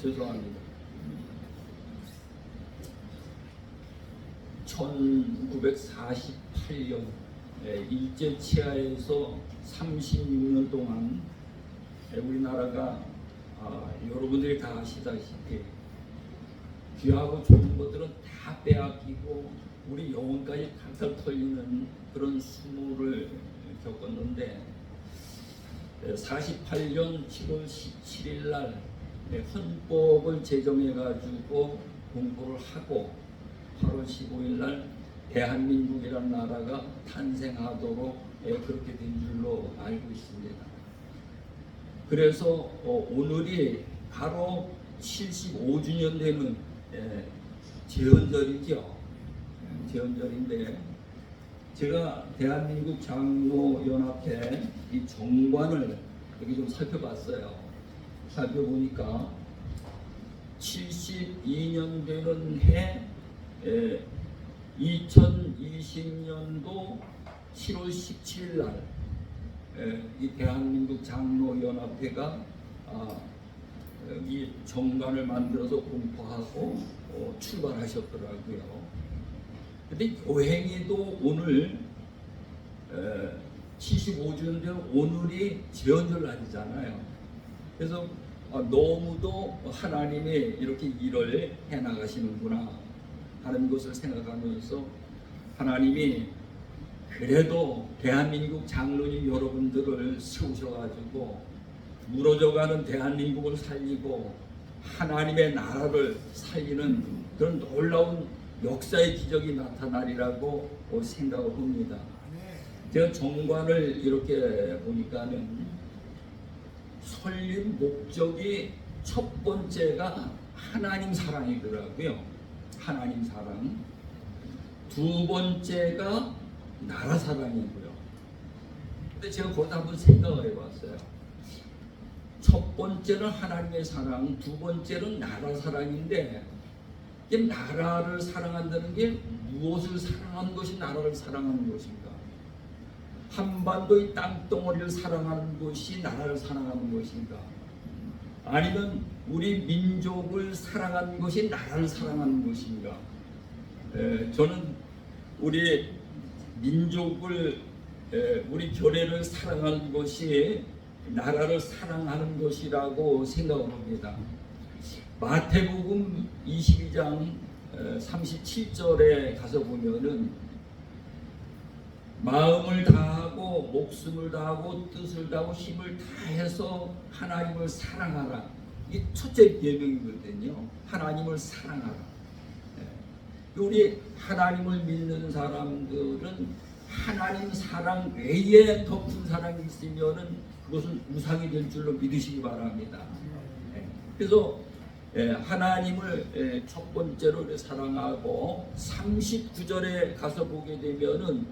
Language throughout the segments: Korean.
죄송합니다. 1948년 일제 치하에서 36년 동안 우리나라가 여러분들이 다 아시다시피 귀하고 좋은 것들은 다 빼앗기고 우리 영혼까지 탈탈 털리는 그런 수모를 겪었는데 48년 7월 17일 날 헌법을 제정해 가지고 공포를 하고 8월 15일 날 대한민국이라는 나라가 탄생하도록 그렇게 된 줄로 알고 있습니다. 그래서 오늘이 바로 75주년 되는 제헌절이죠. 제헌절인데 제가 대한민국 장로연합회 이 정관을 여기 좀 살펴봤어요. 살펴보니까 72년 되는 해 2020년도 7월 17일 날 이 대한민국 장로연합회가 이 정관을 만들어서 공포하고 출발하셨더라고요. 근데 교행이도 오늘 75주년 된 오늘이 제헌절 날이잖아요. 그래서 너무도 하나님이 이렇게 일을 해나가시는구나 하는 것을 생각하면서 하나님이 그래도 대한민국 장로님 여러분들을 세우셔가지고 무너져가는 대한민국을 살리고 하나님의 나라를 살리는 그런 놀라운 역사의 기적이 나타나리라고 생각을 합니다. 제가 정관을 이렇게 보니까는 설립 목적이 첫 번째가 하나님 사랑이더라고요. 하나님 사랑. 두 번째가 나라 사랑이고요. 근데 제가 거기다 한번 생각을 해봤어요. 첫 번째는 하나님의 사랑, 두 번째는 나라 사랑인데 이 나라를 사랑한다는 게 무엇을 사랑하는 것이 나라를 사랑하는 것인가? 한반도의 땅덩어리를 사랑하는 것이 나라를 사랑하는 것인가? 아니면 우리 민족을 사랑하는 것이 나라를 사랑하는 것인가? 저는 우리 민족을 우리 교회를 사랑하는 것이 나라를 사랑하는 것이라고 생각을 합니다. 마태복음 22장 37절에 가서 보면은 마음을 다하고 목숨을 다하고 뜻을 다하고 힘을 다해서 하나님을 사랑하라. 이게 첫째 계명이거든요. 하나님을 사랑하라. 우리 하나님을 믿는 사람들은 하나님 사랑 외에 더 큰 사랑이 있으면은 그것은 우상이 될 줄로 믿으시기 바랍니다. 그래서 하나님을 첫 번째로 사랑하고 39절에 가서 보게 되면은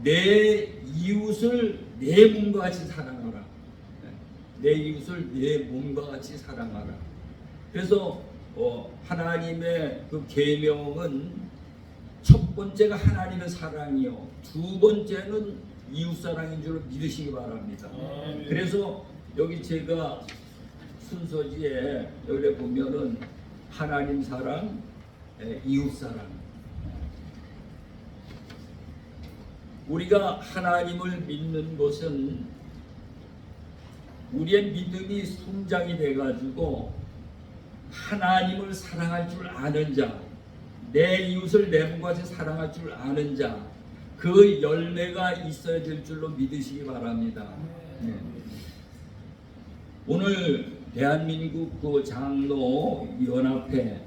내 이웃을 내 몸과 같이 사랑하라. 내 이웃을 내 몸과 같이 사랑하라. 그래서 하나님의 그 계명은 첫 번째가 하나님의 사랑이요, 두 번째는 이웃 사랑인 줄 믿으시기 바랍니다. 그래서 여기 제가 순서지에 여기 보면은 하나님 사랑, 이웃 사랑. 우리가 하나님을 믿는 것은 우리의 믿음이 성장이 돼가지고 하나님을 사랑할 줄 아는 자, 내 이웃을 내 몸과 같이 사랑할 줄 아는 자, 그 열매가 있어야 될 줄로 믿으시기 바랍니다. 오늘 대한민국 그 장로연합회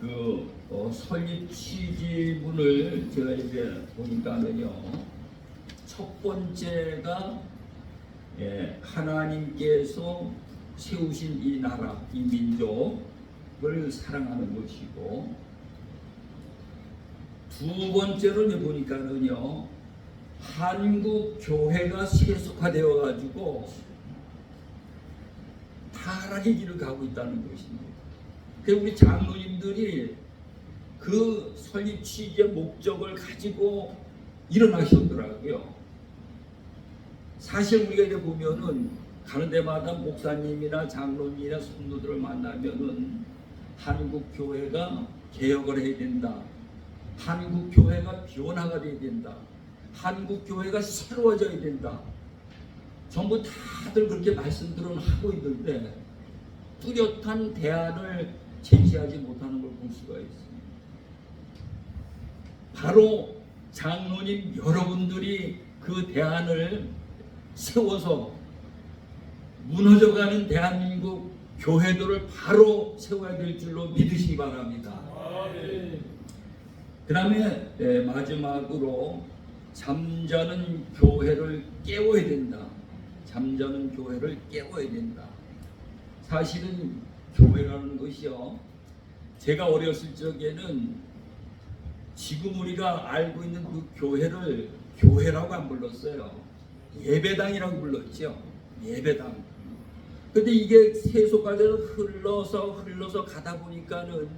그 설립 취지문을 제가 이제 보니까는요, 첫 번째가 하나님께서 세우신 이 나라, 이 민족을 사랑하는 것이고, 두 번째로는 보니까는요, 한국 교회가 세속화되어 가지고 타락의 길을 가고 있다는 것입니다. 그래서 우리 장로님들이 그 설립 취지의 목적을 가지고 일어나셨더라고요. 사실 우리가 이제 보면은 가는 데마다 목사님이나 장로님이나 성도들을 만나면은 한국 교회가 개혁을 해야 된다. 한국 교회가 변화가 돼야 된다. 한국 교회가 새로워져야 된다. 전부 다들 그렇게 말씀들은 하고 있는데 뚜렷한 대안을 제시하지 못하는 걸 볼 수가 있습니다. 바로 장로님 여러분들이 그 대안을 세워서 무너져가는 대한민국 교회들을 바로 세워야 될 줄로 믿으시기 바랍니다. 그 다음에 마지막으로 잠자는 교회를 깨워야 된다. 잠자는 교회를 깨워야 된다. 사실은 교회라는 것이요, 제가 어렸을 적에는 지금 우리가 알고 있는 그 교회를 교회라고 안 불렀어요. 예배당이라고 불렀죠. 예배당. 근데 이게 세속화돼서 흘러서 가다 보니까는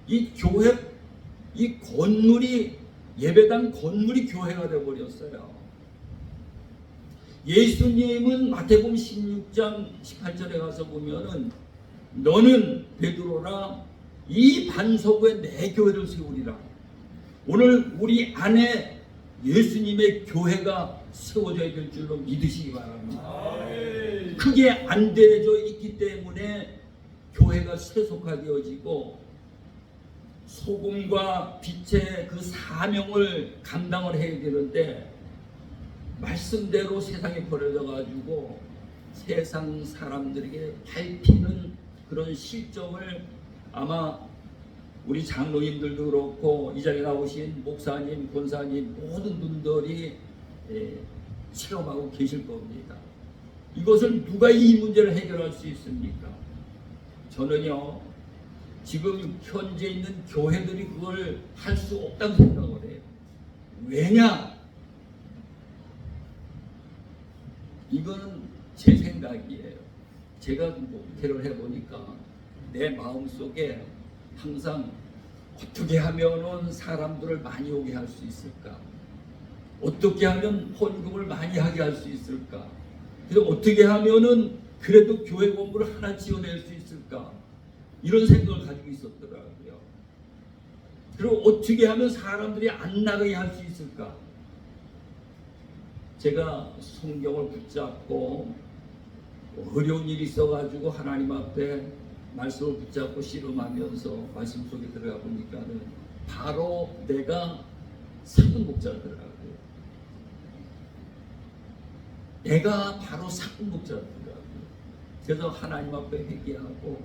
이 교회, 이 건물이, 예배당 건물이 교회가 되어버렸어요. 예수님은 마태복음 16장 18절에 가서 보면은 너는 베드로라, 이 반석 위에 내 교회를 세우리라. 오늘 우리 안에 예수님의 교회가 세워져야 될 줄로 믿으시기 바랍니다. 크게 안 되어져 있기 때문에 교회가 세속화되어지고 소금과 빛의 그 사명을 감당을 해야 되는데 말씀대로 세상에 버려져 가지고 세상 사람들에게 밟히는 그런 실정을 아마 우리 장로님들도 그렇고 이 자리에 나오신 목사님, 권사님 모든 분들이 체험하고 계실 겁니다. 이것을 누가 이 문제를 해결할 수 있습니까? 저는요, 지금 현재 있는 교회들이 그걸 할 수 없다고 생각을 해요. 왜냐? 이거는 제 생각이에요. 제가 목회를 해보니까 내 마음속에 항상 어떻게 하면은 사람들을 많이 오게 할 수 있을까? 어떻게 하면 헌금을 많이 하게 할 수 있을까? 그래서 어떻게 하면은 그래도 교회 건물을 하나 지어낼 수 있을까? 이런 생각을 가지고 있었더라고요. 그리고 어떻게 하면 사람들이 안 나가게 할 수 있을까? 제가 성경을 붙잡고 어려운 일이 있어가지고 하나님 앞에 말씀을 붙잡고 씨름하면서 말씀 속에 들어가 보니까는 바로 내가 사근복자더라고요. 내가 바로 사근복자더라고요. 그래서 하나님 앞에 회개하고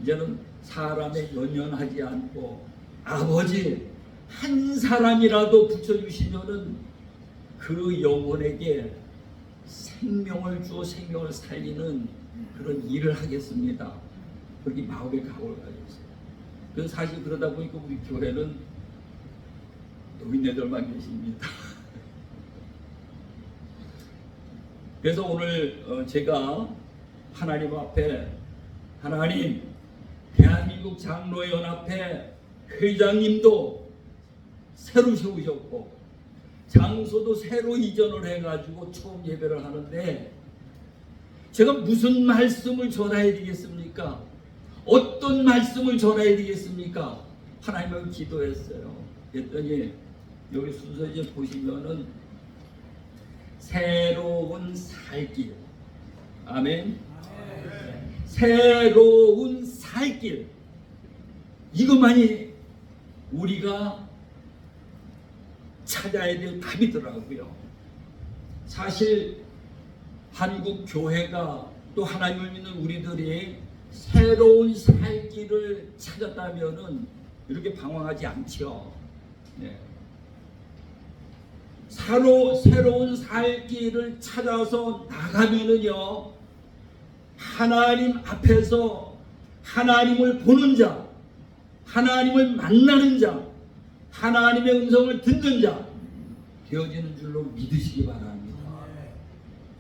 이제는 사람에 연연하지 않고 아버지 한 사람이라도 붙여주시면은 그 영혼에게 생명을 주어 생명을 살리는 그런 일을 하겠습니다. 그렇게 마음의 각오를 가졌어요. 그래서 사실 그러다 보니까 우리 교회는 노인네들만 계십니다. 그래서 오늘 제가 하나님 앞에, 하나님 대한민국 장로연합회 회장님도 새로 세우셨고 장소도 새로 이전을 해가지고 처음 예배를 하는데 제가 무슨 말씀을 전해야 되겠습니까? 어떤 말씀을 전해야 되겠습니까? 하나님을 기도했어요. 그랬더니 여기 순서 이제 보시면은 새로운 살길, 아멘. 새로운 살길, 이것만이 우리가 찾아야 될 답이더라고요. 사실 한국 교회가 또 하나님을 믿는 우리들이 새로운 살 길을 찾았다면은 이렇게 방황하지 않죠. 네. 새로운 살 길을 찾아서 나가면은요, 하나님 앞에서 하나님을 보는 자, 하나님을 만나는 자, 하나님의 음성을 듣는 자 되어지는 줄로 믿으시기 바랍니다.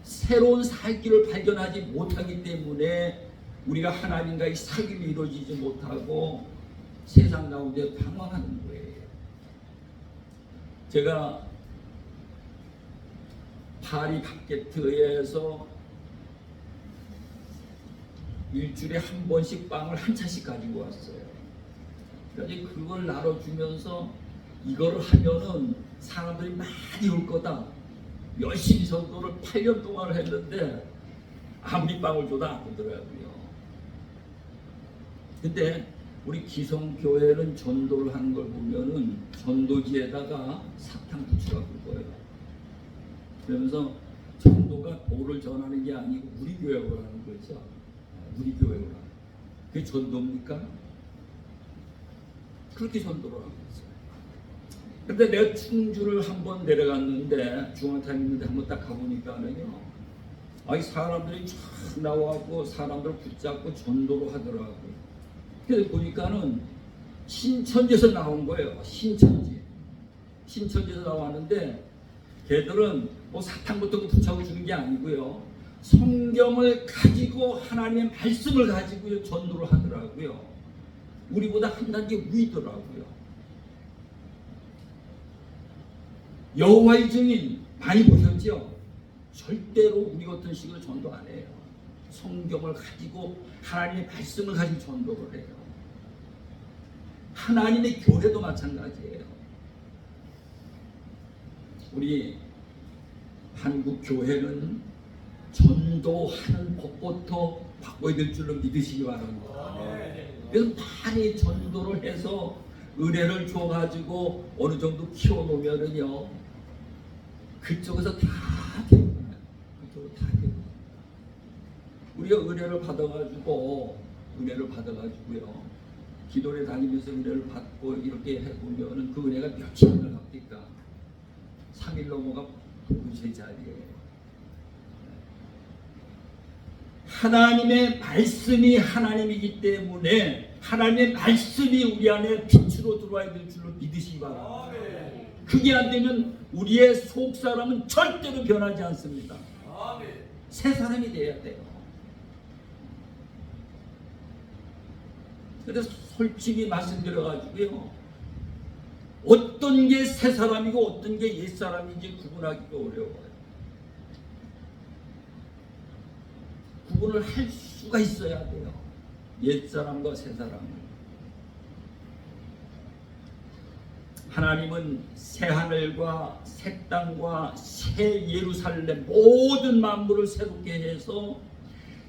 새로운 살 길을 발견하지 못하기 때문에 우리가 하나님과의 사귐이 이루어지지 못하고 세상 가운데 방황하는 거예요. 제가 파리 바게트에서 일주일에 한 번씩 빵을 한 차씩 가지고 왔어요. 그러니까 그걸 나눠주면서 이거를 하면은 사람들이 많이 올 거다. 열심히 전도를 8년 동안 했는데 아무리 빵을 줘도 안 오더라고요. 근데 우리 기성교회는 전도를 하는 걸 보면은 전도지에다가 사탕 부추가 볼 거예요. 그러면서 전도가 도를 전하는 게 아니고 우리 교회로 하는 거죠. 우리 교회로 하는. 그게 전도입니까? 그렇게 전도를 하고 있어요. 근데 내가 충주를 한번 내려갔는데 중앙타임 있는데 한번 딱 가보니까는요, 이 사람들이 쫙 나와갖고 사람들을 붙잡고 전도를 하더라고요. 그래서 보니까는 신천지에서 나온 거예요. 신천지에서 나왔는데 걔들은 뭐 사탕 같은 거 붙여서 주는 게 아니고요, 성경을 가지고 하나님의 말씀을 가지고 전도를 하더라고요. 우리보다 한 단계 위더라고요. 여호와의 증인 많이 보셨죠? 절대로 우리 같은 식으로 전도 안 해요. 성경을 가지고 하나님의 말씀을 가지고 전도를 해요. 하나님의 교회도 마찬가지예요. 우리 한국 교회는 전도하는 법부터 바꿔야 될 줄로 믿으시기 바랍니다. 그래서 많이 전도를 해서 의뢰를 줘가지고 어느 정도 키워놓으면은요, 그쪽에서 다 되는 거예요. 그쪽으로 다 되는 거예요. 우리가 의뢰를 받아가지고요, 기도를 다니면서 의뢰를 받고 이렇게 해보면은 그 은혜가 며칠을 갑니까? 3일 넘어가 도무지 자리에 하나님의 말씀이 하나님이기 때문에 하나님의 말씀이 우리 안에 빛으로 들어와야 될 줄로 믿으시기 바랍니다. 그게 안 되면 우리의 속 사람은 절대로 변하지 않습니다. 새 사람이 돼야 돼요. 그래서 솔직히 말씀드려가지고요, 어떤 게 새 사람이고 어떤 게 옛 사람인지 구분하기가 어려워요. 구분을 할 수가 있어야 돼요. 옛 사람과 새 사람을. 하나님은 새 하늘과 새 땅과 새 예루살렘 모든 만물을 새롭게 해서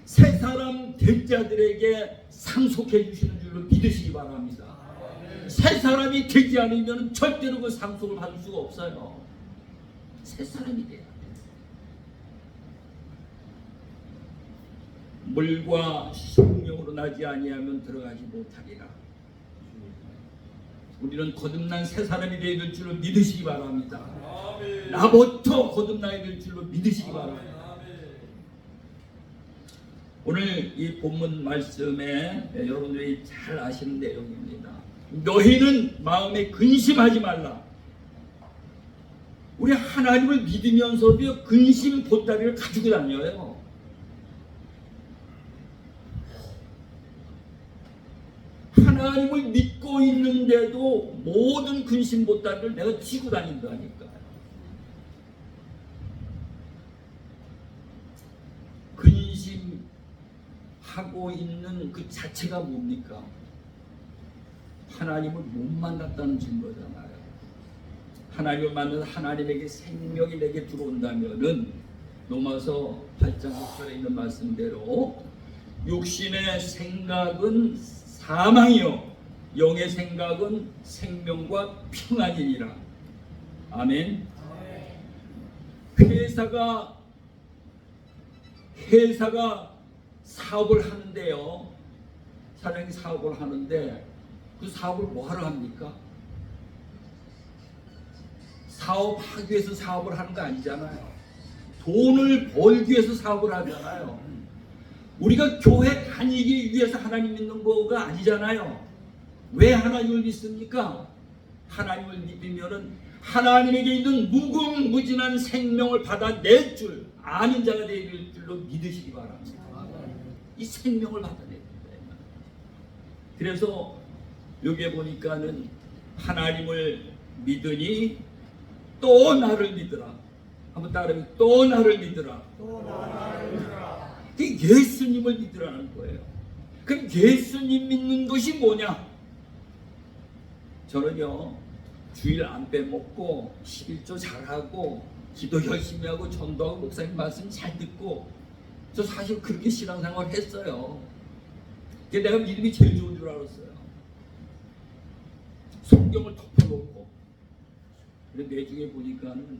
새 사람 된 자들에게 상속해 주시는 줄로 믿으시기 바랍니다. 새 사람이 되지 않으면 절대로 그 상속을 받을 수가 없어요. 새 사람이 돼야 돼요. 물과 성령으로 나지 아니하면 들어가지 못하리라. 우리는 거듭난 새 사람이 되어야 될 줄로 믿으시기 바랍니다. 나부터 거듭나야 될 줄로 믿으시기 바랍니다. 오늘 이 본문 말씀에 여러분들이 잘 아시는 내용입니다. 너희는 마음에 근심하지 말라. 우리 하나님을 믿으면서도 근심 보따리를 가지고 다녀요. 하나님을 믿고 있는데도 모든 근심 보따리를 내가 지고 다닌다니까요. 근심하고 있는 그 자체가 뭡니까? 하나님을 못 만났다는 증거잖아요. 하나님을 만나서 하나님에게 생명이 내게 들어온다면은 로마서 8장 6절에 있는 말씀대로 육신의 생각은 사망이요 영의 생각은 생명과 평안이니라. 아멘. 회사가 사업을 하는데요, 사장이 사업을 하는데 그 사업을 뭐하러 합니까? 사업하기 위해서 사업을 하는 거 아니잖아요. 돈을 벌기 위해서 사업을 하잖아요. 우리가 교회 다니기 위해서 하나님 믿는 거가 아니잖아요. 왜 하나님을 믿습니까? 하나님을 믿으면은 하나님에게 있는 무궁무진한 생명을 받아낼 줄 아는 자가 될 줄로 믿으시기 바랍니다. 이 생명을 받아내야 됩니다. 그래서 여기에 보니까는 하나님을 믿으니 또 나를 믿으라. 한번 따라하면 또 나를 믿으라. 또 나를 믿으라. 예수님을 믿으라는 거예요. 그럼 예수님 믿는 것이 뭐냐? 저는요, 주일 안 빼먹고 11조 잘하고 기도 열심히 하고 전도하고 목사님 말씀 잘 듣고, 저 사실 그렇게 신앙생활 했어요. 그게 내가 믿음이 제일 좋은 줄 알았어요. 성경을 덮어놓고. 근데 내중에 보니까는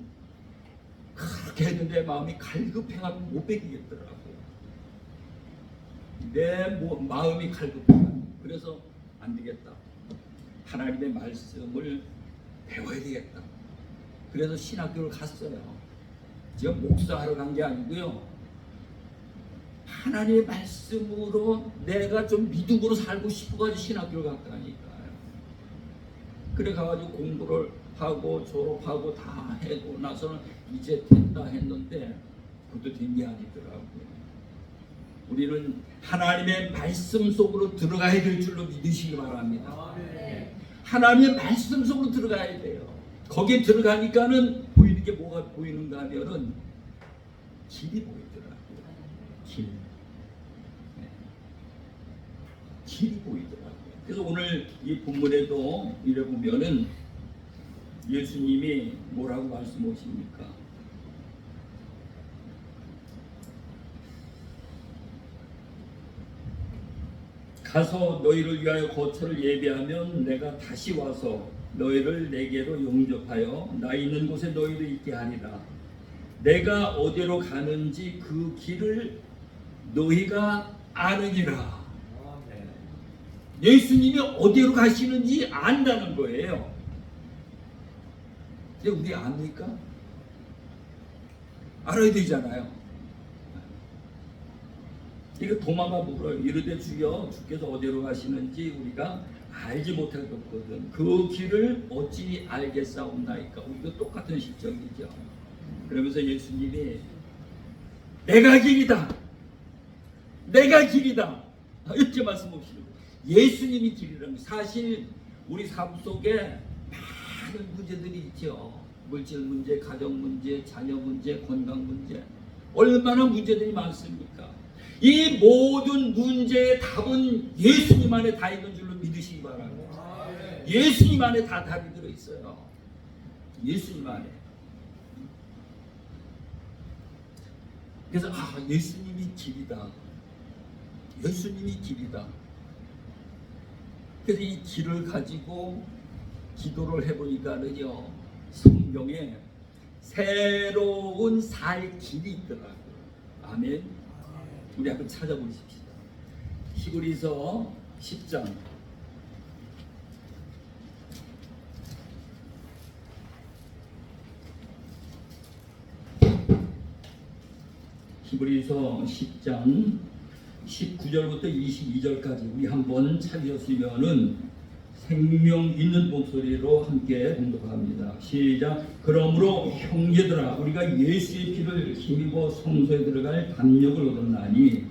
그렇게 했는데 마음이 갈급해가지고 못 베기겠더라고요. 내 마음이 갈급해가지고. 그래서 안 되겠다. 하나님의 말씀을 배워야 되겠다. 그래서 신학교를 갔어요. 제가 목사하러 간 게 아니고요. 하나님의 말씀으로 내가 좀 믿음으로 살고 싶어가지고 신학교를 갔다니까요. 그래 가지고 공부를 하고 졸업하고 다 하고 나서는 이제 된다 했는데 그것도 된 게 아니더라고요. 우리는 하나님의 말씀 속으로 들어가야 될 줄로 믿으시기 바랍니다. 하나님의 말씀 속으로 들어가야 돼요. 거기에 들어가니까는 보이는 게 뭐가 보이는가 하면은 길이 보이더라고요. 길이 보이더라고요. 그래서 오늘 이 본문에도 이래 보면은 예수님이 뭐라고 말씀하십니까? 가서 너희를 위하여 거처를 예비하면 내가 다시 와서 너희를 내게로 영접하여 나 있는 곳에 너희를 있게 하리라. 내가 어디로 가는지 그 길을 너희가 아느니라. 예수님이 어디로 가시는지 안다는 거예요. 근데 우리 압니까? 알아야 되잖아요. 이거 도마가 물어요. 이르되 주여 주께서 어디로 가시는지 우리가 알지 못하겠거든. 그 길을 어찌 알겠사옵나이까. 우리도 똑같은 실정이죠. 그러면서 예수님이 내가 길이다. 내가 길이다. 이렇게 말씀하시는 거예요. 예수님이 길이라는 거예요. 사실 우리 삶 속에 많은 문제들이 있죠. 물질 문제, 가정 문제, 자녀 문제, 건강 문제. 얼마나 문제들이 많습니까? 이 모든 문제의 답은 예수님 안에 다 있는 줄로 믿으시기 바랍니다. 예수님 안에 다 답이 들어있어요. 예수님 안에. 그래서 예수님이 길이다. 예수님이 길이다. 그래서 이 길을 가지고 기도를 해보니까는요, 성경에 새로운 살 길이 있더라고요. 아멘. 우리 한번 찾아보십시다. 히브리서 10장 히브리서 10장 19절부터 22절까지 우리 한번 찾으셨으면은 생명 있는 목소리로 함께 공독합니다. 시작. 그러므로 형제들아 우리가 예수의 피를 힘입어 성소에 들어갈 담력을 얻었나니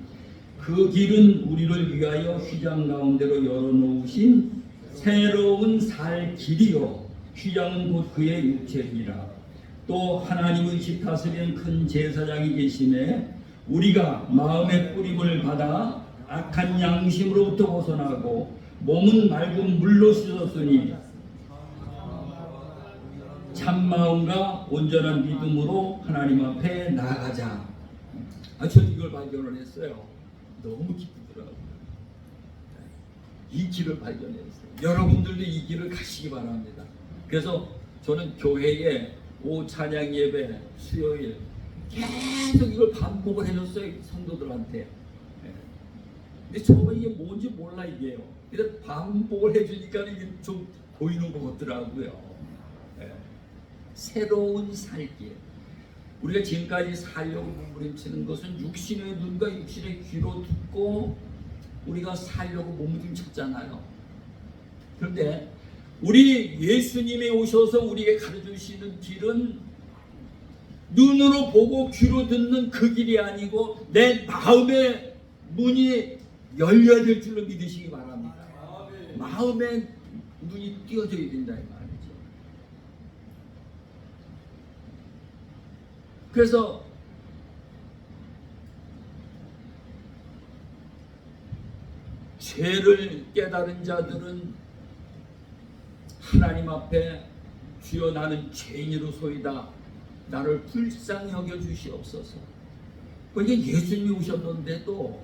그 길은 우리를 위하여 휘장 가운데로 열어놓으신 새로운 살 길이요 휘장은 곧 그의 육체이라. 또 하나님의 집 다스리는 큰 제사장이 계심에 우리가 마음의 뿌림을 받아 악한 양심으로부터 벗어나고 몸은 맑은 물로 씻었으니 참마음과 온전한 믿음으로 하나님 앞에 나아가자. 저도 이걸 발견을 했어요. 너무 기쁘더라고요. 이 길을 발견했어요. 여러분들도 이 길을 가시기 바랍니다. 그래서 저는 교회에 오후 찬양 예배, 수요일 계속 이걸 반복을 해줬어요. 성도들한테. 근데 저는 이게 뭔지 몰라 이게요. 근데 반복을 해주니까 이게 좀 보이는 것 같더라고요. 새로운 살길. 우리가 지금까지 살려고 몸부림치는 것은 육신의 눈과 육신의 귀로 듣고 우리가 살려고 몸부림쳤잖아요. 그런데 우리 예수님이 오셔서 우리에게 가르쳐주시는 길은 눈으로 보고 귀로 듣는 그 길이 아니고 내 마음의 문이 열려야 될 줄로 믿으시기 바랍니다. 마음의 눈이 띄어져야 된다 이 말이죠. 그래서 죄를 깨달은 자들은 하나님 앞에 주여 나는 죄인으로소이다. 나를 불쌍히 여겨 주시옵소서. 그러니까 예수님이 오셨는데도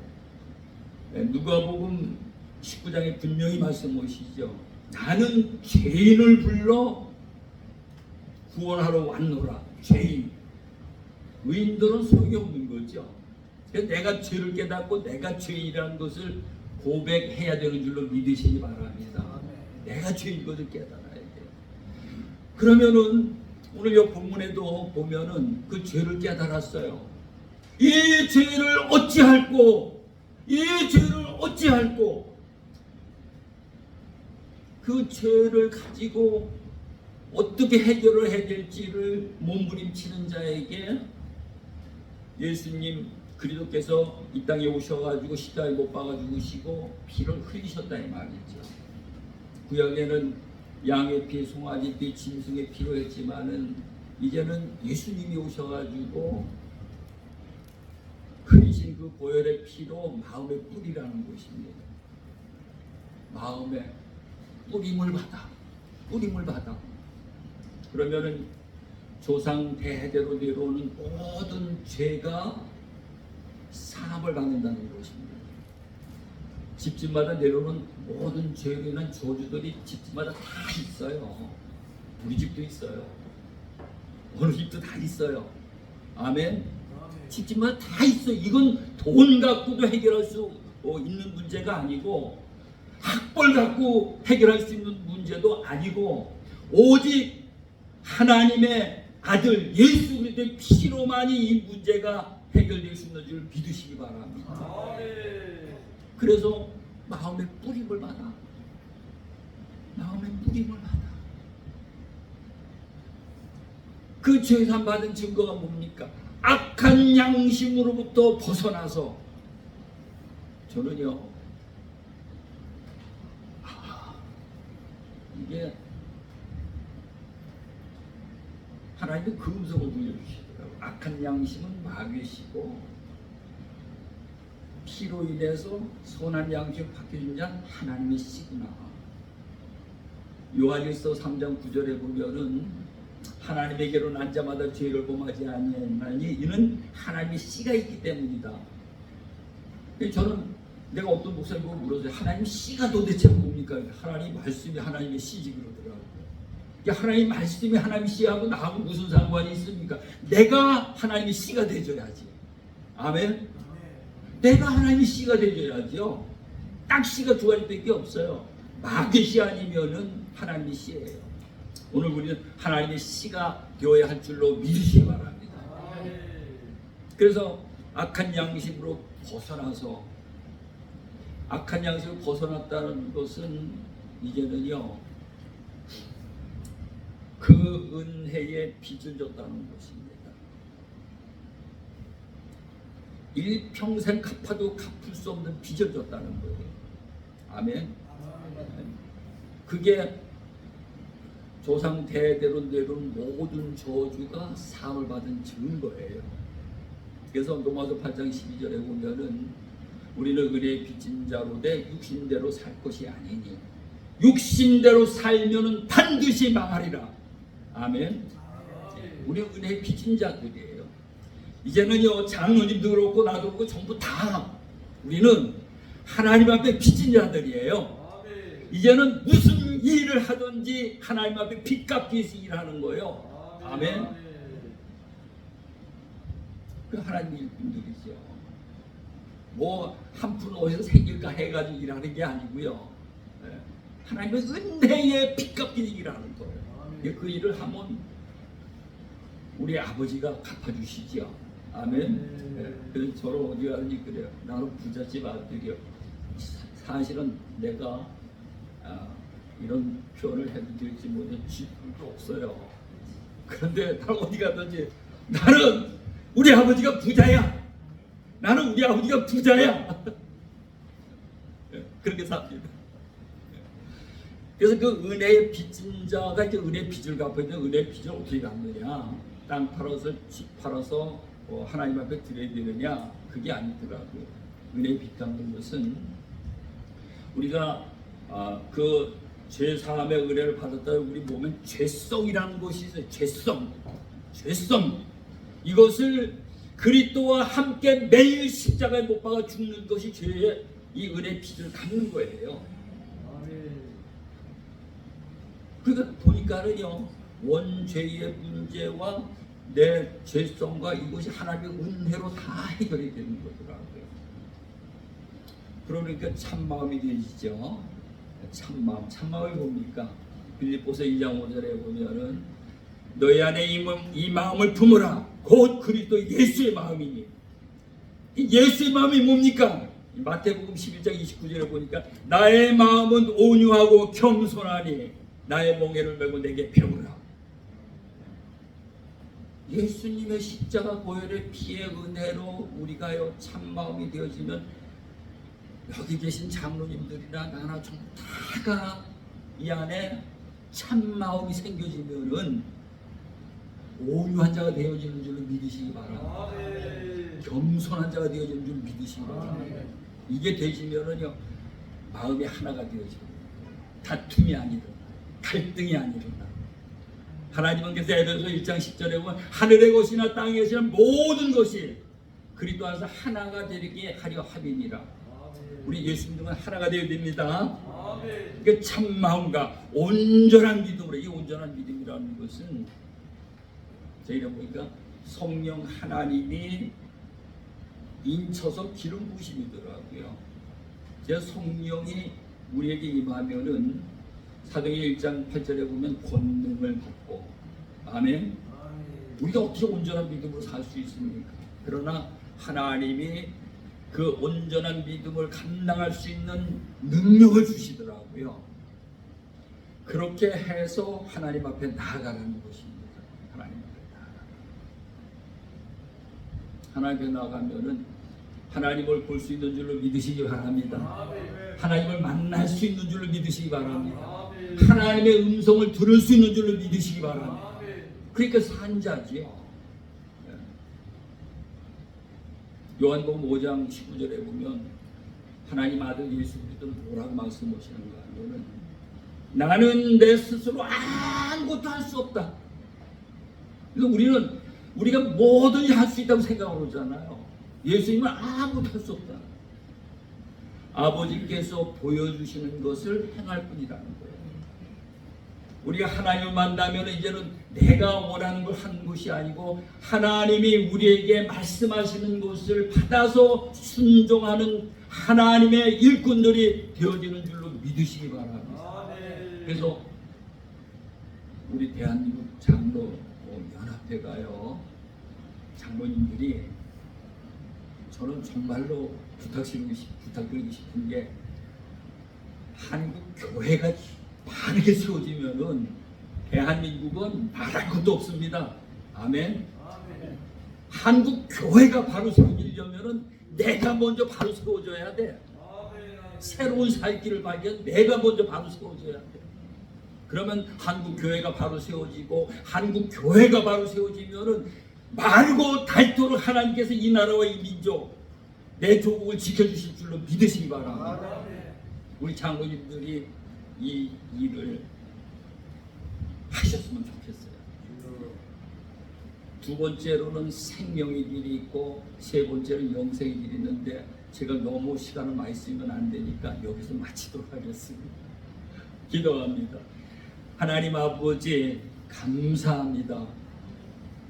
누가복음 19장에 분명히 말씀하시죠. 나는 죄인을 불러 구원하러 왔노라. 죄인. 의인들은 소용이 없는 거죠. 내가 죄를 깨닫고 내가 죄인이라는 것을 고백해야 되는 줄로 믿으시기 바랍니다. 내가 죄인 것을 깨달아야 돼요. 그러면은 오늘 이 본문에도 보면은 그 죄를 깨달았어요. 이 죄를 어찌할꼬, 이 죄를 어찌할꼬. 그 죄를 가지고 어떻게 해결을 해야 될지를 몸부림치는 자에게 예수님 그리스도께서 이 땅에 오셔가지고 십자가에 못 박아 죽으시고 피를 흘리셨다 이 말이죠. 구약에는 양의 피, 송아지 피, 짐승의 피로 했지만은 이제는 예수님이 오셔가지고 흘리신 그 보혈의 피로 마음의 뿌리라는 것입니다. 마음에 뿌림을 받아. 그러면은 조상 대대로 내려오는 모든 죄가 사함을 받는다는 것입니다. 집집마다 내려오는 모든 죄로 인한 저주들이 집집마다 다 있어요. 우리 집도 있어요. 어느 집도 다 있어요. 아멘. 집집마다 다 있어요. 이건 돈 갖고도 해결할 수 있는 문제가 아니고 학벌 갖고 해결할 수 있는 문제도 아니고 오직 하나님의 아들 예수 그리스도의 피로만이 이 문제가 해결될 수 있는 줄 믿으시기 바랍니다. 그래서 마음의 뿌림을 받아. 그 죄산 받은 증거가 뭡니까? 악한 양심으로부터 벗어나서 저는요 이게 하나님의 그 음성을 들려주시더라고요. 악한 양심은 마귀시고 피로 인해서 선한 양심을 바뀌는 자는 하나님의 씨구나. 요한일서 3장 9절에 보면은 하나님에게로 난 자마다 죄를 범하지 아니하나니 이는 하나님의 씨가 있기 때문이다. 저는 내가 어떤 목사님 보고 물었어요. 하나님 씨가 도대체 뭡니까? 하나님 말씀이 하나님의 씨지 그러더라고요. 하나님 말씀이 하나님의 씨하고 나하고 무슨 상관이 있습니까? 내가 하나님의 씨가 되줘야지. 아멘. 내가 하나님의 씨가 되줘야죠. 딱 씨가 두 가지밖에 없어요. 마귀 씨 아니면은 하나님의 씨예요. 오늘 우리는 하나님의 씨가 되어야 할 줄로 믿으시기 바랍니다. 그래서 악한 양심으로 벗어나서 악한 양심을 벗어났다는 것은 이제는요 그 은혜에 빚을 졌다는 것입니다. 일평생 갚아도 갚을 수 없는 빚을 졌다는 거예요. 아멘. 그게 조상 대대로 내려온 모든 저주가 사함을 받은 증거예요. 그래서 로마서 8장 12절에 보면은 우리는 은혜의 빚진 자로 돼 육신대로 살 것이 아니니 육신대로 살면은 반드시 망하리라. 아멘. 우리 은혜의 빚진 자들이에요. 이제는요 장로님도 그렇고 나도 그렇고 전부 다 우리는 하나님 앞에 빚진 자들이에요. 이제는 무슨 일을 하든지 하나님 앞에 빚 갚기 위해서 일하는 거예요. 아멘. 그 하나님 일꾼들이죠. 뭐 한 푼 어디서 생길까 해가지고 일하는 게 아니고요. 하나님의 은혜에 빚 갚기 일하는 거예요. 그 일을 하면 우리 아버지가 갚아주시죠. 아멘. 그래서 저를 어디 가든지 그래요. 나는 부잣집 아들이요. 사실은 내가 이런 표현을 해도 될지 모르겠지 없어요. 그런데 나는 어디 가든지 나는 우리 아버지가 부자야. 나는 우리 아버지가 부자야. 그렇게 삽니다. 그래서 그 은혜의 빚진 자가 이제 은혜의 빚을 갚고 있는 은혜의 빚을 어떻게 갚느냐? 땅 팔아서 집 팔아서 하나님 앞에 드려야 되느냐? 그게 아니더라고요. 은혜의 빚 갚는 것은 우리가 그 죄사함의 은혜를 받았다. 우리 몸에 죄성이라는 것이 있어요. 죄성. 이것을 그리스도와 함께 매일 십자가에 못 박아 죽는 것이 죄의 이 은혜의 빚을 갚는 거예요. 그러니까 보니까는요, 원죄의 문제와 내 죄성과 이것이 하나님의 은혜로 다 해결이 되는 거더라고요. 그러니까 참마음이 되시죠. 참마음이 뭡니까? 빌립보서 2장 5절에 보면은 너희 안에 이 마음을 품으라. 곧 그리스도 예수의 마음이니. 이 예수의 마음이 뭡니까? 마태복음 11장 29절에 보니까 나의 마음은 온유하고 겸손하니 나의 멍에를 메고 내게 배우라. 예수님의 십자가 보혈의 피의 은혜로 우리가요 참마음이 되어지면 여기 계신 장로님들이나 나나 전부 다가 이 안에 참마음이 생겨지면은 온유한 자가 되어지는 줄로 믿으시기 바랍니다. 겸손한 자가 되어지는 줄 믿으시기 바랍니다. 이게 되시면은요 마음이 하나가 되어지고 다툼이 아니라 갈등이 아니라 하나님은 그래서 에베소 1장 10절에 보면 하늘의 것이나 땅의 것이나 모든 것이 그리스도 안에서 하나가 되게 하려 함이니라. 우리 예수님은 하나가 되어야 됩니다. 그러니까 참마음과 온전한 믿음으로, 이 온전한 믿음이라는 것은 저희가 보니까 성령 하나님이 인쳐서 기름 부으심이더라고요. 제가 성령이 우리에게 임하면은 사도행전 1장 8절에 보면 권능을 받고, 아멘. 우리가 어떻게 온전한 믿음으로 살 수 있습니까? 그러나 하나님이 그 온전한 믿음을 감당할 수 있는 능력을 주시더라고요. 그렇게 해서 하나님 앞에 나아가는 것입니다. 하나님 앞에 나아가면은 하나님을 볼 수 있는 줄로 믿으시기 바랍니다. 하나님을 만날 수 있는 줄로 믿으시기 바랍니다. 하나님의 음성을 들을 수 있는 줄로 믿으시기 바랍니다. 그러니까 산자지요. 요한복음 5장 19절에 보면 하나님 아들 예수 그리스도는 뭐라고 말씀하시는가 하면은 나는 내 스스로 아무것도 할 수 없다. 그래서 우리가 뭐든지 할 수 있다고 생각을 하잖아요. 예수님은 아무것도 할 수 없다. 아버지께서 보여주시는 것을 행할 뿐이라는 거예요. 우리가 하나님을 만나면 이제는 내가 원하는 걸 하는 것이 아니고 하나님이 우리에게 말씀하시는 것을 받아서 순종하는 하나님의 일꾼들이 되어지는 줄로 믿으시기 바랍니다. 그래서 우리 대한민국 장로 연합회가요, 장로님들이 저는 정말로 부탁드리고 싶은 게 한국 교회가 바르게 세워지면은 대한민국은 말할 것도 없습니다. 아멘. 한국 교회가 바로 세워지려면은 내가 먼저 바로 세워져야 돼. 새로운 살 길을 발견 내가 먼저 바로 세워져야 돼. 그러면 한국 교회가 바로 세워지고 한국 교회가 바로 세워지면은 말고 닳도록 하나님께서 이 나라와 이 민족 내 조국을 지켜주실 줄로 믿으시기 바랍니다. 우리 장로님들이 이 일을 하셨으면 좋겠어요. 두 번째로는 생명의 길이 있고 세 번째는 영생의 길이 있는데 제가 너무 시간을 많이 쓰면 안 되니까 여기서 마치도록 하겠습니다. 기도합니다. 하나님 아버지 감사합니다.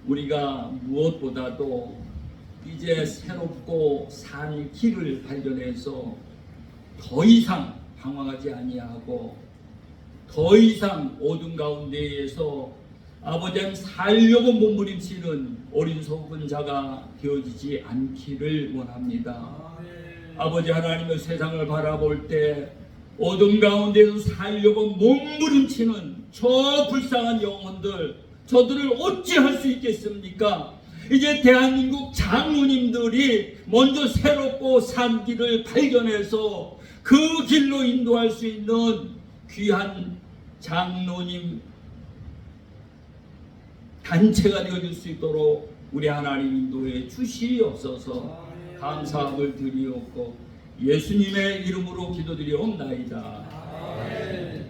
우리가 무엇보다도 이제 새롭고 산 길을 발견해서 더 이상 방황하지 아니하고 더 이상 어둠 가운데에서 아버지 하나님 살려고 몸부림치는 어리석은 자가 되어지지 않기를 원합니다. 아버지 하나님의 세상을 바라볼 때 어둠 가운데서 살려고 몸부림치는 저 불쌍한 영혼들, 저들을 어찌할 수 있겠습니까? 이제 대한민국 장로님들이 먼저 새롭고 산 길을 발견해서 그 길로 인도할 수 있는 귀한 장로님 단체가 되어질 수 있도록 우리 하나님 인도해 주시옵소서. 감사함을 드리옵고 예수님의 이름으로 기도드리옵나이다. 아멘.